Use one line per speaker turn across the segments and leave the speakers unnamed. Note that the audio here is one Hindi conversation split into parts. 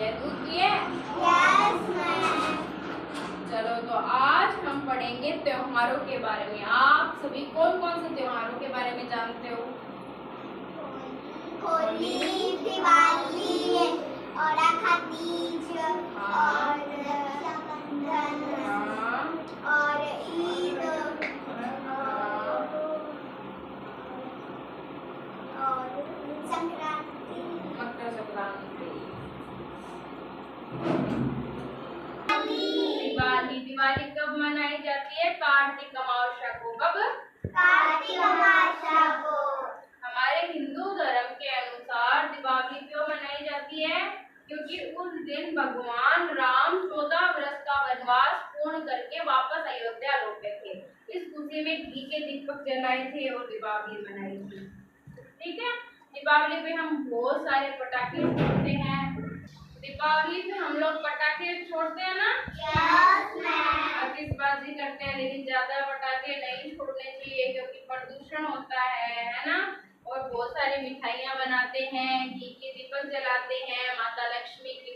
है। दूध पिए? चलो तो आज हम पढ़ेंगे त्योहारों के बारे में। आप सभी कौन कौन से त्योहारों के बारे में जानते हो?
होली, दिवाली और तीज और रक्षाबंधन और ईद और संक्रांति,
मकर संक्रांति। दिवाली कब मनाई जाती है? कार्तिक अमावस्या को। कब?
कार्तिक अमावस्या को।
हमारे हिंदू धर्म के अनुसार दिवाली क्यों मनाई जाती है? क्योंकि उस दिन भगवान राम 14 वर्ष का वनवास पूर्ण करके वापस अयोध्या लौटे थे। इस खुशी में घी के दीपक जलाए थे और दीपावली मनाई थी। ठीक है। दीपावली पे हम बहुत सारे पटाखे फोड़ते हैं। दीपावली पे हम लोग पटाखे छोड़ते हैं ना? आतिशबाजी करते हैं, लेकिन ज्यादा पटाखे नहीं छोड़ने चाहिए क्योंकि प्रदूषण होता है ना। और बहुत सारी मिठाइयाँ बनाते हैं, घी के दीपक जलाते हैं, माता लक्ष्मी की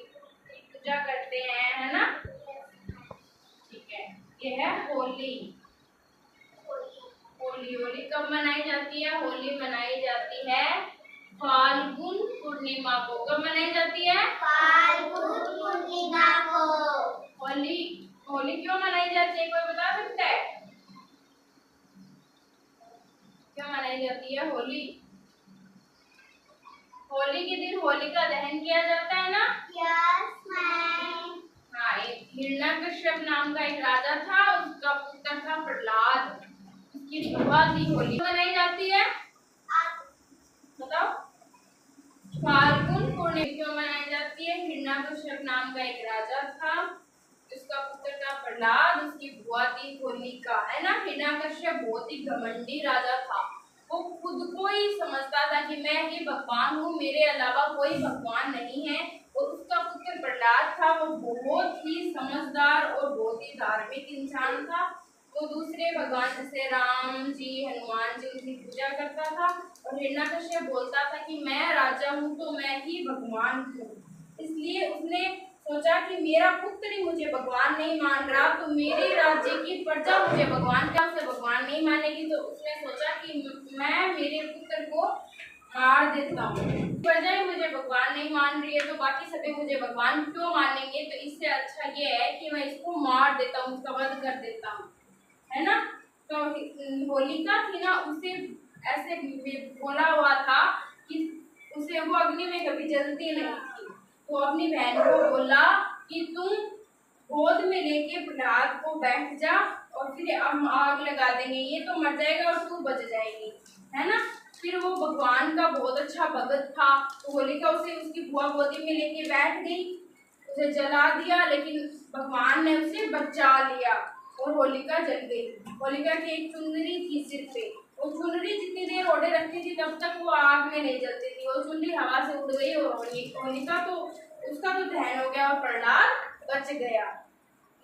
पूजा करते हैं, है ना। ठीक है। ये है होली। होली कब मनाई जाती है? होली मनाई जाती है फाल्गुन पूर्णिमा को। कब मनाई जाती है?
फाल्गुन पूर्णिमा को।
होली क्यों मनाई जाती है? कोई बता सकता है? क्यों मनाई जाती है होली? होली के दिन होलिका दहन किया जाता है ना? हाँ, एक हिरण्यकश्यप नाम का एक राजा था, उसका पुत्र था प्रहलाद, उसकी बुआ थी। होली मनाई जाती है, बताओ। फाल्गुन पूर्णिमा क्यों मनाई जाती है? हिरण्यकश्यप नाम का एक राजा था, उसका पुत्र था प्रहलाद, उसकी बुआ थी होलिका, है ना। हिरण्यकश्यप बहुत ही घमंडी राजा था। वो खुद को ही समझता था कि मैं ही भगवान हूँ, मेरे अलावा कोई भगवान नहीं है। और उसका पुत्र प्रहलाद था, वो बहुत ही समझदार और बहुत ही धार्मिक इंसान था। वो दूसरे भगवान जैसे राम जी, हनुमान जी, उनकी पूजा करता था। और हिरण्यकश्यप बोलता था कि मैं राजा हूँ तो मैं ही भगवान हूँ। इसलिए उसने सोचा कि मेरा पुत्र ही मुझे भगवान नहीं मान रहा, तो मेरे राज्य की प्रजा मुझे भगवान से भगवान नहीं मानेगी। तो उसने सोचा कि मैं मेरे पुत्र को मार देता हूँ। प्रजा ही मुझे भगवान नहीं मान रही है, तो बाकी सभी मुझे भगवान क्यों मानेंगे? तो इससे अच्छा ये है कि मैं इसको मार देता हूँ, उसका वध कर देता हूँ, है ना। तो होलिका थी ना, उसे ऐसे बोला हुआ था कि उसे वो अग्नि में कभी जलती नहीं थी। तो अपनी बहन को बोला कि तुम गोद में लेके प्रहलाद को बैठ जा और फिर हम आग लगा देंगे, ये तो मर जाएगा और तू बच जाएगी, है ना। फिर वो भगवान का बहुत अच्छा भगत था, तो होलिका उसे उसकी बुआ गोदी में लेके बैठ गई, उसे जला दिया, लेकिन भगवान ने उसे बचा लिया और होलिका जल गई। होलिका की एक चुनरी थी सिर पे, वो चुनरी जितनी देर ओढ़े रखती थी तब तक वो आग में नहीं जलती थी। वो चुनरी हवा से उड़ गई और होलिका तो उसका तो दहन हो गया और प्रहलाद बच गया।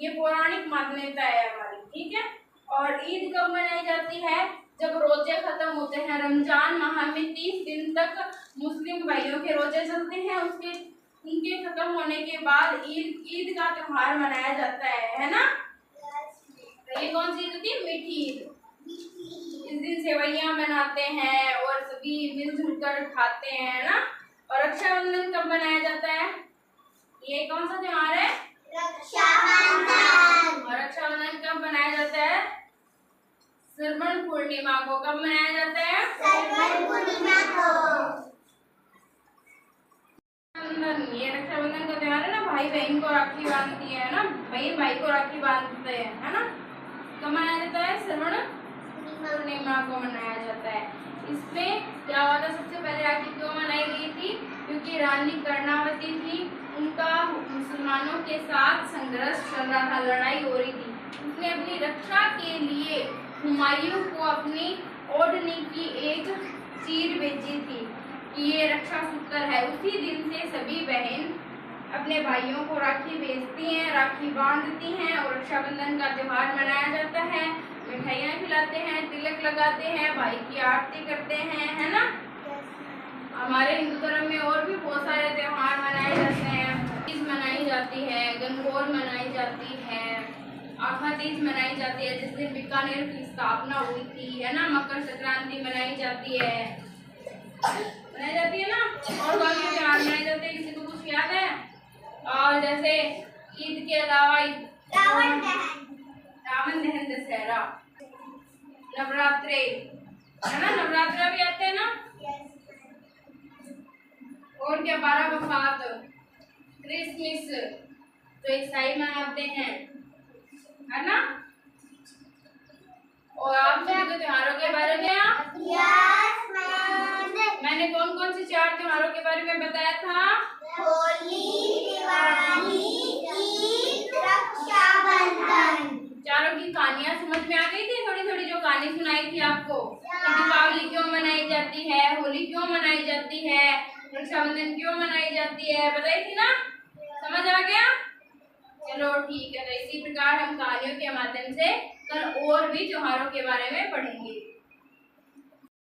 ये पौराणिक मान्यता है हमारी, ठीक है। और ईद कब मनाई जाती है? जब रोजे खत्म होते हैं। रमजान माह में 30 दिन तक मुस्लिम भाइयों के रोजे चलते हैं, उनके खत्म होने के बाद ईद का त्योहार मनाया जाता है ना। ये कौन सी ईद होती है? मीठी ईद। इस दिन सेवैयां बनाते हैं और सभी मिलजुल कर खाते हैं ना। और रक्षाबंधन कब मनाया जाता है? ये कौन सा त्योहार है?
रक्षाबंधन।
और रक्षाबंधन कब मनाया जाता है? श्रवण पूर्णिमा को। कब मनाया जाता है?
श्रवण पूर्णिमा को।
ये रक्षाबंधन का त्योहार है ना, भाई बहन को राखी बांधती है ना, बहन भाई को राखी बांधते हैं, है ना। कब मनाया जाता है? श्रवण पूर्णिमा को मनाया जाता है। इसमें क्या हुआ था? सबसे पहले राखी क्यों मनाई गई थी? क्योंकि रानी कर्णावती थी, उनका मुसलमानों के साथ संघर्ष चल रहा था, लड़ाई हो रही थी। उसने अपनी रक्षा के लिए हुमायूं को अपनी ओढ़नी की एक चीर भेजी थी कि ये रक्षा सूत्र है। उसी दिन से सभी बहन अपने भाइयों को राखी भेजती हैं, राखी बांधती हैं और रक्षाबंधन का त्योहार मनाया जाता है। मिठाइयाँ खिलाते हैं, तिलक लगाते हैं, भाई की आरती करते हैं, है ना। हमारे हिंदू धर्म में और भी बहुत सारे त्योहार मनाए जाते हैं। इस जाती है, गणगौर मनाई जाती है, आखा तीज मनाई जाती है जिस दिन बीकानेर की स्थापना हुई थी, है ना। मकर संक्रांति मनाई जाती है ना। और कौन से त्योहार मनाए जाते हैं, किसी को कुछ याद है? और जैसे ईद के अलावा रावण दहन, दशहरा, नवरात्रे, है ना। नवरात्रा भी आते हैं ना। और क्या, 12 वफात, क्रिसमस जो ईसाई मनाते हैं, है ना। और आप सभी को त्योहारों के बारे में मैंने कौन कौन से 4 त्योहारों के बारे में बताया था?
होली, दिवाली, ईद, रक्षाबंधन।
चारों की कहानियां समझ में आ गई थी? थोड़ी थोड़ी जो कहानी सुनाई थी आपको कि दीपावली क्यों मनाई जाती है, होली क्यों मनाई जाती है, रक्षाबंधन क्यों मनाई जाती है, बताई थी ना। समझ आ गया? चलो ठीक है। तो इसी प्रकार हम कहानियों के माध्यम से कल और भी त्योहारों के बारे में पढ़ेंगे।